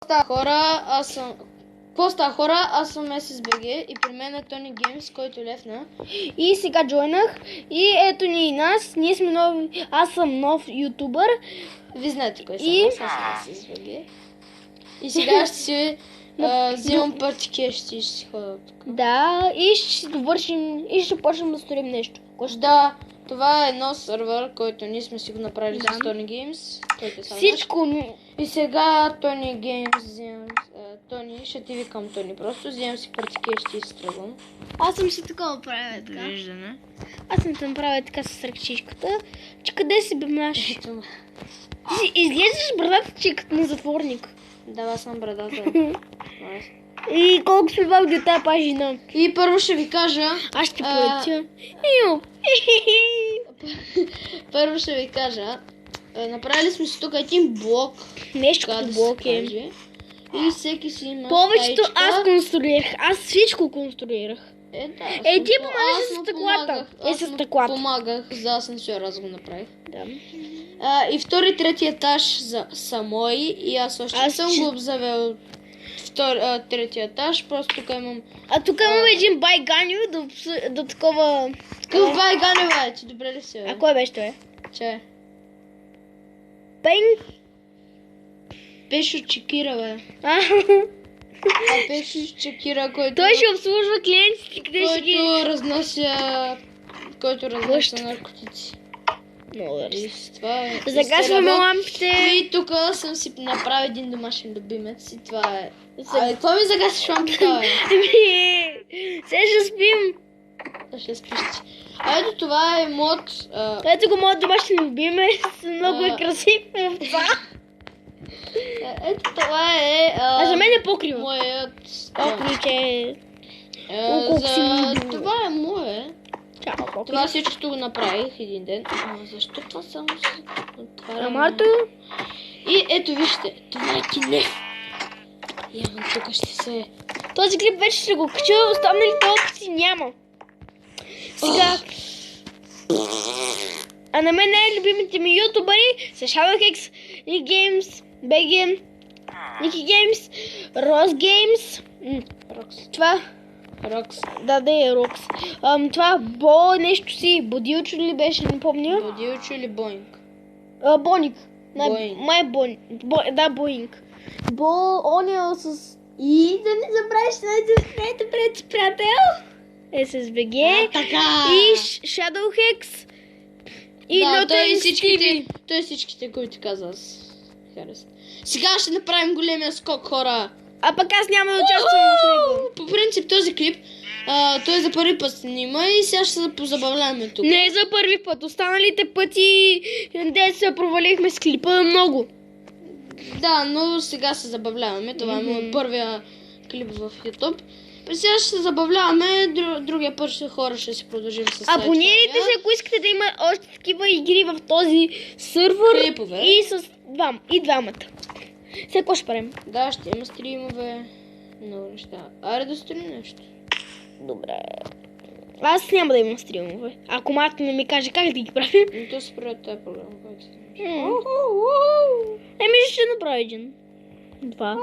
става хора, аз съм SSBG и при мен е Тони Геймс, който лефна. И сега джойнах. И ето ни и нас. Ние сме нови. Аз съм нов ютубър. Вие знаете кой съм, И- аз съм SSBG. И сега ще си взимам партике, ще си ходя тук. Да, и ще довършим. И ще почнем да сторим нещо. Да, това е едно сървър, който ние сме си го направили Да. с Тони Геймс. Който е само Всичко. наш. И сега Тони Геймс взимам. Тони, ще ти викам Тони. Просто взимам си партике и ще ти изтръгвам. Аз съм си такова правя така. Виждане. Аз съм те направя така с ръкчишката. Че къде си бе наш? Ето. Ти си изглеждаш брадата, че като на затворник. Да, аз съм брадата. И колко сме в тази пажина. И първо ще ви кажа. Аз ще полетя. Ио. Първо ще ви кажа. Направили сме си тук един блок. Нещо така като да се блок е. каже. И всеки си има Повечето стаичка. аз конструирах. Аз всичко конструирах. Да, Ти помагаш с стъклата. С стъклата. Помагах за асансьор, аз го направих. Да. И втори, трети етаж са мои и аз още не съм го обзавел третия етаж, просто тук имам... А тук имаме един байганю до такова... Какъв байгане, бе? Ти добре ли си, бе? А кой беше той? Че? Пенг? Пешо Чекира, бе. Пешо Чекира, който... Той ще обслужва клиентите, къде ще ги... Който разнася наркотици. Много И с това е... Загасваме лампите. И тук съм си направил един домашен любимец и това е... Какво ми загасиш лампата, бе? Сега ще спим. Ще спиш ти. Ето това е мод... Ето го моят домашен любимец. Много е красив. Ето това е... А за мен е покрива. Моят... Покривче. Това е мое. Чао, покрив. Това всичкото го направих един ден. Защо това само се отваря? Амарто? И ето вижте, това е кине. Явно тук ще се... Този клип вече ще го кача, останалите опции няма. Сега... А на мен най-любимите ми ютубъри са ShadowHex, Nick Games, BG, Nicky Games, Rose Games, Рокс. това... Рокс. Да, е Рокс. Това Бо нещо си, Бодилчо ли беше, не помня. Бодилчо или Боинг? Боник. Боинг. Май Боник. Да, Боинг. Оня с... И да не забравиш най-добрия ти приятел. SSBG. Така! И ShadowHex. И Да, Noten той всичките, които каза, аз харесвам. Сега ще направим големия скок, хора. А пък аз няма да участвам в него. По принцип този клип, той за първи път снима и сега ще се позабавляваме тук. Не за първи път. Останалите пъти, де се провалихме с клипа много. Да, но сега се забавляваме. Това е моят първия клип в YouTube. Сега ще се забавляваме, другия път хора ще си продължим с Абонирайте се, ако искате да има още такива игри в този сървър. Клипове. И двамата. Сега какво ще правим? Да, ще има стримове, много неща. Аре да стори нещо. Добре. Аз няма да имам стримове. Ако Марто не ми каже как да ги правим. Но то се прави от тази програма, който си Ще направя един. 2, 3,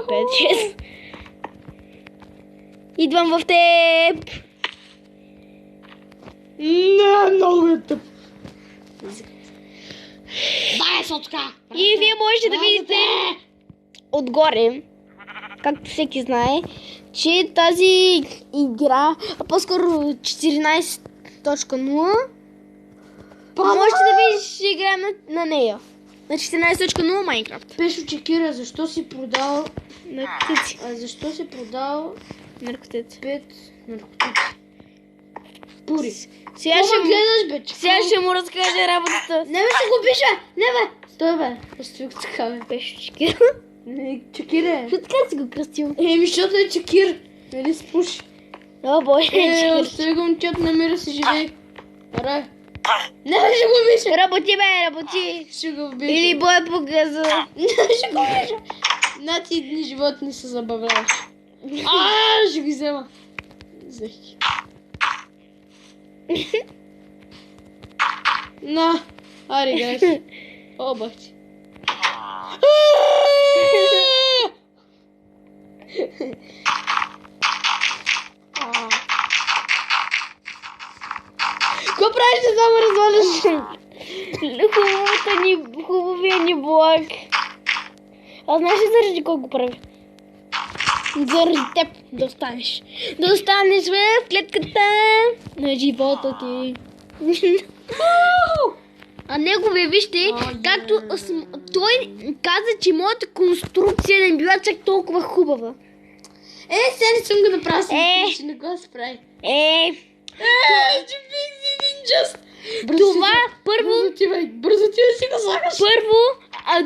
5, 6. Идвам в теб. Не, много е тъп. Дай се така. И вие можете да видите отгоре, както всеки знае, че тази игра, а по-скоро 14.0, можете да видиш игра на нея. На 14.0 Майнкрафт. Пешо Чекира, защо си продал... Наркотици. Защо си продал Наркотици. 5 наркотици? Пури. Сега ще му разкажа работата. Не бе, ще го пиша! Не бе! Стой бе! Остави го така бе. Пешо Чекира. Не, Чекир Защо така си го кръстил? защото е Чекир. Нали спуши? О, боже, Чекир. Остави го, момчето, намира си живей. Аре. Не бе, ще го пиша! Работи, бе, работи. Ще го пиша. Или бой по газа. Не, ще го пиша. На ти дни живот не се забавляваш. Ще ги взема. Взех ги. На, аре, гайс. О, бах ти. Какво правиш, не само разваляш? Хубавия ни блок. А знаеш ли заради кой го прави? Заради теб да останеш. Да останеш в клетката на живота ти. А неговия, вижте, както той каза, че моята конструкция не била чак толкова хубава. Сега не съм го направил, че не го справи. Че бих си един джаст. Това първо... Бързо ти да си го слагаш. Първо,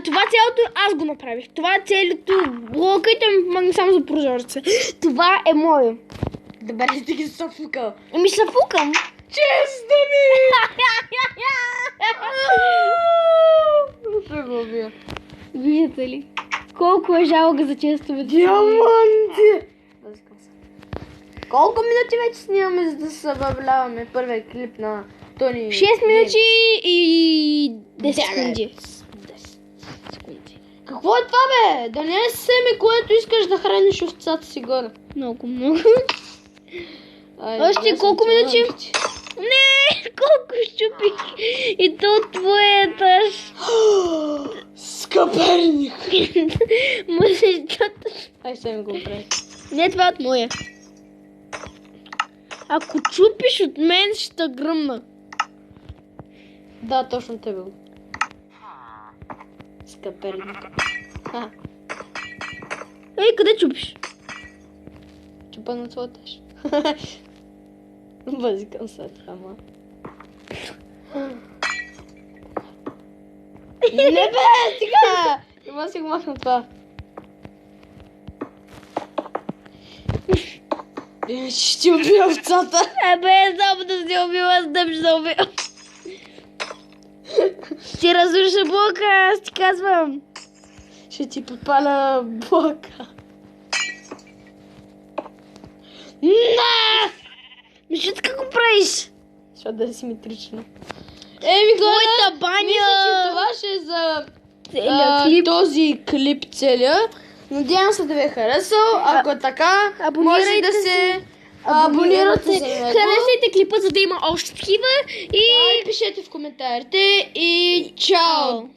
това цялото аз го направих. Това цялото блока и там махна само за прозореца. Това е мое. Добре, ти ги са фукал. Ами се фукам. Често ми! Ще го убия. Виждате ли? Колко е жалко за честовете. Диаманти! Колко минути вече снимаме, за да се забавляваме първия клип на Тони? 6 минути и 10 секунди. 10 секунди. Какво е това, бе? Да не е семе, което искаш да храниш овцата си горе. Много. Още колко минути? Не, колко щупих. И то от твоя етаж. Скъперник! Мъжечката. Ай, сега го прави. Не, това е от моя. Ако чупиш от мен, ще гръмна. Да, точно тебе. Скъперник. Ей, къде чупиш? Чупа на твоя етаж. Базикам се ама. Не бе, стига! Има си го махна това. Ще ти убия овцата. Абе, само да си убила, с теб ще убия. Ти разруша блока, аз ти казвам. Ще ти подпаля блока. Не! Защо така го правиш? Защото да е симетрично. Моята баня! Мисля, че това ще е за целият клип. този клип целия. Надявам се да ви е харесал. Ако е така, може да се абонирате за него. Харесайте клипа, за да има още такива. И пишете в коментарите. И чао!